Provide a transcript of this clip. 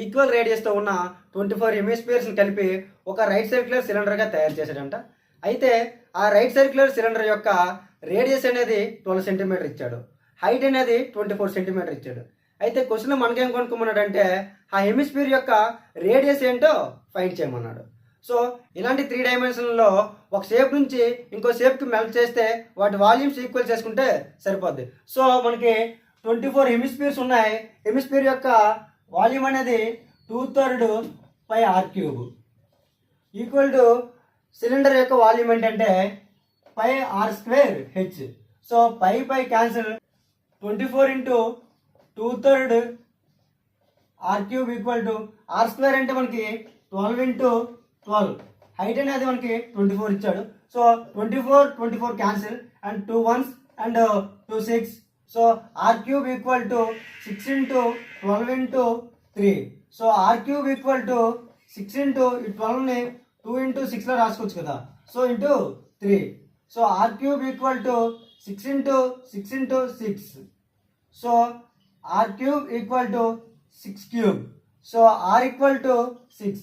Equal రేడియస్తో ఉన్న 24 హెమిస్ఫియర్స్ని కలిపి ఒక రైట్ సర్క్యులర్ సిలిండర్గా తయారు చేశాడంట. అయితే ఆ రైట్ సర్క్యులర్ సిలిండర్ యొక్క రేడియస్ అనేది 12 సెంటీమీటర్ ఇచ్చాడు, హైట్ అనేది 24 సెంటీమీటర్ ఇచ్చాడు. అయితే క్వశ్చన్ మనకేం కొనుక్కోమన్నాడంటే ఆ హెమిస్ఫియర్ యొక్క రేడియస్ ఏంటో ఫైండ్ చేయమన్నాడు. సో ఇలాంటి 3 డైమెన్షన్లో ఒక షేప్ నుంచి ఇంకో షేప్కి మెల్ట్ చేస్తే వాటి వాల్యూమ్స్ ఈక్వల్ చేసుకుంటే సరిపోద్ది. సో మనకి 24 హెమిస్ఫియర్స్ ఉన్నాయి. హెమిస్ఫియర్ యొక్క వాల్యూమ్ అనేది 2/3 pi r³ equal to cylinder యొక్క వాల్యూమ్ ఏంటంటే pi r²h. So pi cancel, 24 into 2/3 r³ equal to r² అంటే మనకి 12 ఇంటూ 12. హైట్ అనేది మనకి 24 ఇచ్చాడు. So 24 cancel and 2 1s and 2 6. So r³ equal to 6 into 12 into 3. So r³ equal to 6 into ఈ 12ని 2 into 6లో రాసుకోవచ్చు కదా, so into 3. So r³ equal to 6 into 6 into 6. So r³ equal to 6³. So r equal to 6.